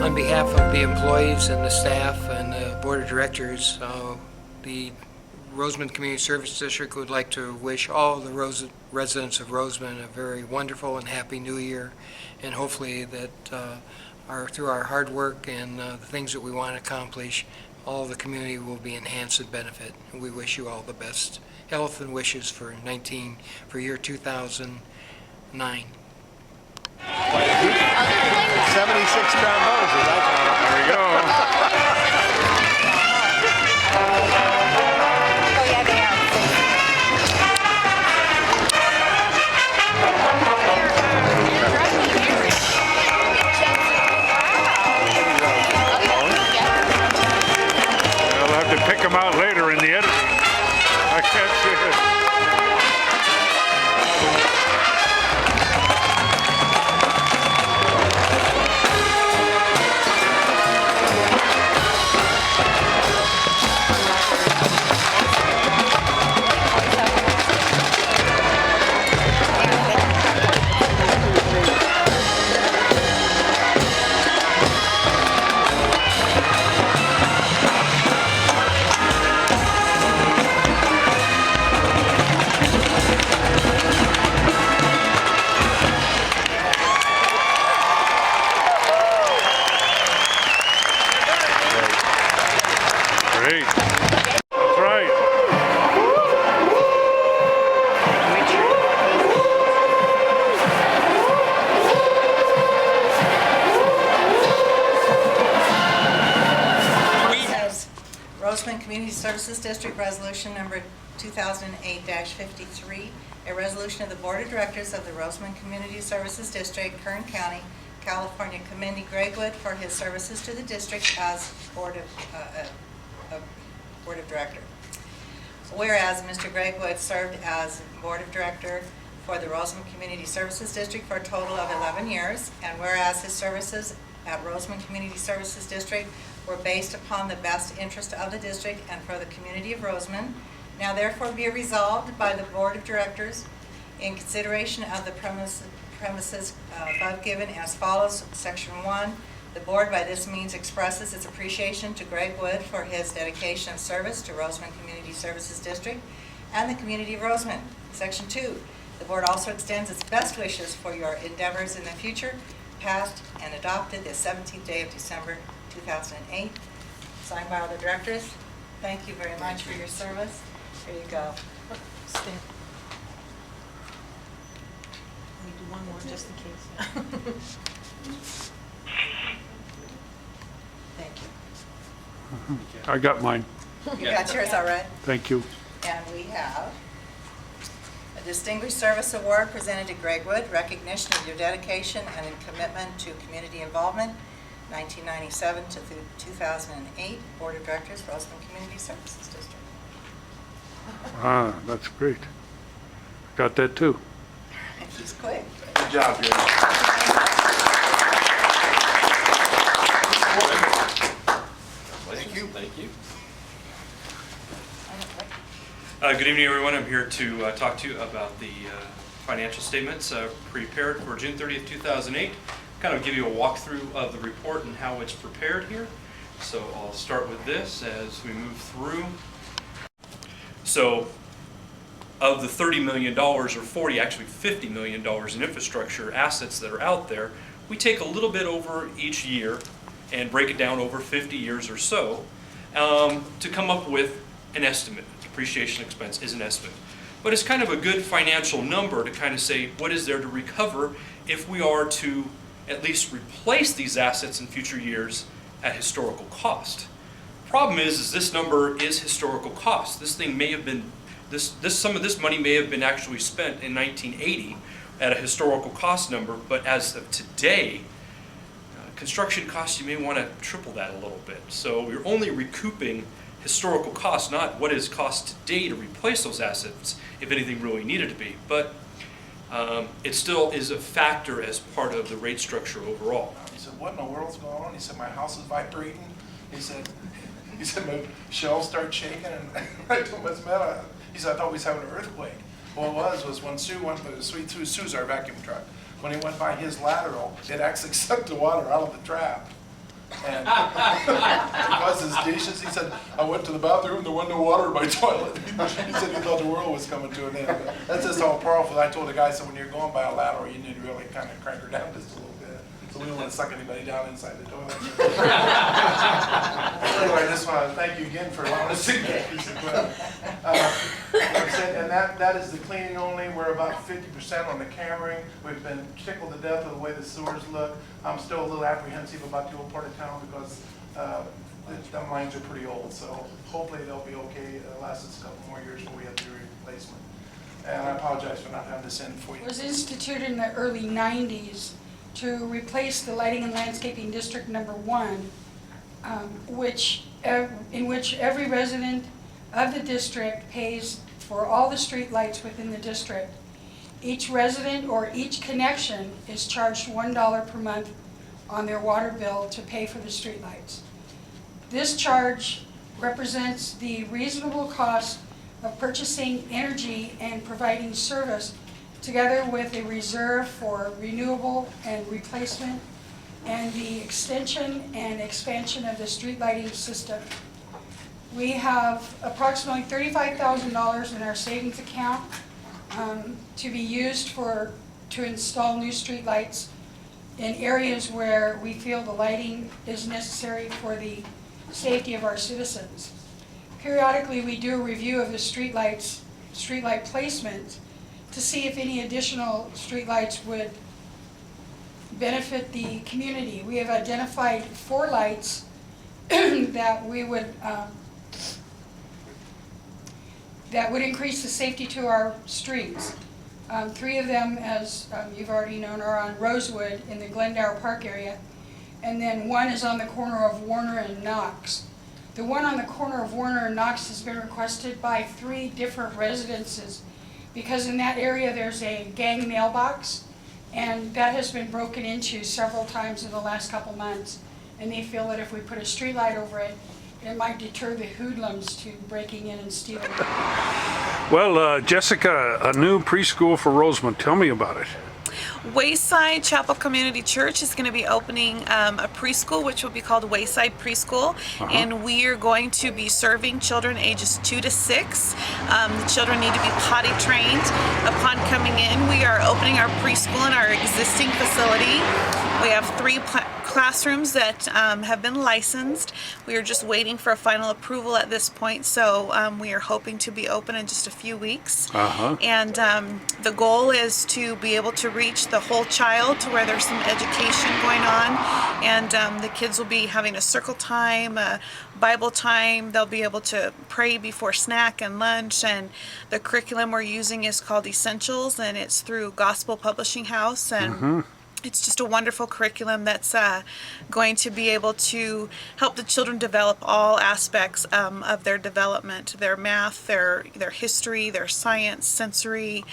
On behalf of the employees and the staff and the Board of Directors, the Rosamond Community Service District would like to wish all the residents of Rosamond a very wonderful and happy New Year, and hopefully that through our hard work and the things that we want to accomplish, all the community will be enhanced and benefit. And we wish you all the best health and wishes for year 2009. 76 trombones, as I call it. There we go. Oh, yeah, they are. I'll have to pick them out later in the editing. I can't see it. Rosamond Community Services District Resolution Number 2008-53, a resolution of the Board of Directors of the Rosamond Community Services District, Kern County, California, commending Gregg Wood for his services to the district as Board of Director. Whereas Mr. Gregg Wood served as Board of Director for the Rosamond Community Services District for a total of 11 years, and whereas his services at Rosamond Community Services District were based upon the best interest of the district and for the community of Rosamond, now therefore be resolved by the Board of Directors in consideration of the premises above given as follows. Section 1, the Board by this means expresses its appreciation to Gregg Wood for his dedication of service to Rosamond Community Services District and the community of Rosamond. Section 2, the Board also extends its best wishes for your endeavors in the future, passed and adopted the 17th day of December 2008. Signed by all the directors. Thank you very much for your service. Here you go. Stand. Let me do one more just in case. Thank you. I got mine. You got yours all right? Thank you. And we have a Distinguished Service Award presented to Gregg Wood, recognition of your dedication and commitment to community involvement, 1997 to 2008, Board of Directors, Rosamond Community Services District. Ah, that's great. Got that too. She's quick. Good job, Jerry. Thank you. Thank you. Good evening, everyone. I'm here to talk to you about the financial statements prepared for June 30th, 2008. Kind of give you a walkthrough of the report and how it's prepared here. So I'll start with this as we move through. So of the $30 million or $50 million in infrastructure assets that are out there, we take a little bit over each year and break it down over 50 years or so to come up with an estimate. Depreciation expense is an estimate. But it's kind of a good financial number to kind of say what is there to recover if we are to at least replace these assets in future years at historical cost. Problem is this number is historical cost. This thing may have been, some of this money may have been actually spent in 1980 at a historical cost number, but as of today, construction costs, you may want to triple that a little bit. So we're only recouping historical costs, not what is cost today to replace those assets, if anything really needed to be. But it still is a factor as part of the rate structure overall. He said, what in the world's going on? He said, my house is vibrating. He said my shelves start shaking, and I told him, what's the matter? He said, I thought we was having an earthquake. What it was when Sue's our vacuum truck. When he went by his lateral, it actually sucked the water out of the trap. And because his dishes, he said, I went to the bathroom, there wasn't no water in my toilet. He said he thought the world was coming to an end. But that's just how powerful. I told the guy, so when you're going by a lateral, you need to really kind of crank her down just a little bit. So we don't want to suck anybody down inside the toilet. Anyway, I just want to thank you again for allowing us to get these equipment. And that is the cleaning only. We're about 50% on the cammering. We've been tickled to death with the way the sewers look. I'm still a little apprehensive about the old part of town because the lines are pretty old. So hopefully they'll be okay. It'll last us a couple more years before we have to do a replacement. And I apologize for not having this in for you. It was instituted in the early 90s to replace the Lighting and Landscaping District Number 1, in which every resident of the district pays for all the street lights within the district. Each resident or each connection is charged $1 per month on their water bill to pay for the street lights. This charge represents the reasonable cost of purchasing energy and providing service, together with a reserve for renewable and replacement and the extension and expansion of the street lighting system. We have approximately $35,000 in our savings account to be used to install new street lights in areas where we feel the lighting is necessary for the safety of our citizens. Periodically, we do a review of the streetlight placement to see if any additional streetlights would benefit the community. We have identified 4 lights that would increase the safety to our streets. 3 of them, as you've already known, are on Rosewood in the Glendale Park area, and then 1 is on the corner of Warner and Knox. The one on the corner of Warner and Knox has been requested by 3 different residences because in that area there's a gang mailbox, and that has been broken into several times in the last couple months. And they feel that if we put a street light over it, it might deter the hoodlums to breaking in and stealing. Well, Jessica, a new preschool for Rosamond. Tell me about it. Wayside Chapel Community Church is going to be opening a preschool, which will be called Wayside Preschool, and we are going to be serving children ages 2 to 6. The children need to be potty trained upon coming in. We are opening our preschool in our existing facility. We have 3 classrooms that have been licensed. We are just waiting for a final approval at this point, so we are hoping to be open in just a few weeks. And the goal is to be able to reach the whole child, to where there's some education going on, and the kids will be having a circle time, Bible time. They'll be able to pray before snack and lunch, and the curriculum we're using is called Essentials, and it's through Gospel Publishing House, and it's just a wonderful curriculum that's going to be able to help the children develop all aspects of their development, their math, their history, their science, sensory,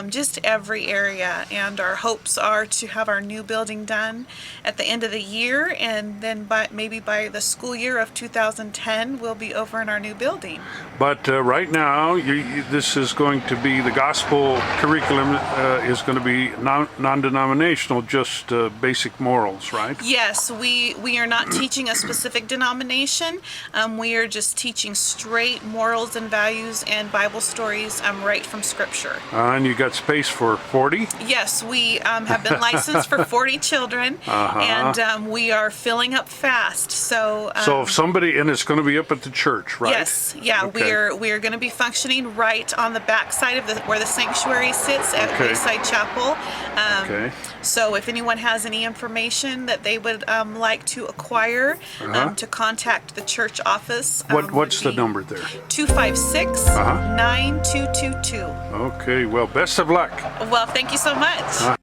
just every area. And our hopes are to have our new building done at the end of the year, and then maybe by the school year of 2010, we'll be over in our new building. But right now, this is going to be, the gospel curriculum is going to be non-denominational, just basic morals, right? Yes, we are not teaching a specific denomination. We are just teaching straight morals and values and Bible stories right from Scripture. And you got space for 40? Yes, we have been licensed for 40 children, and we are filling up fast. So if somebody, and it's going to be up at the church, right? Yes, yeah, Okay. we are going to be functioning right on the back side of where the sanctuary sits at Wayside Chapel. So if anyone has any information that they would like to acquire, to contact the church office. What's the number there? 256-9222. Okay, well, best of luck. Well, thank you so much.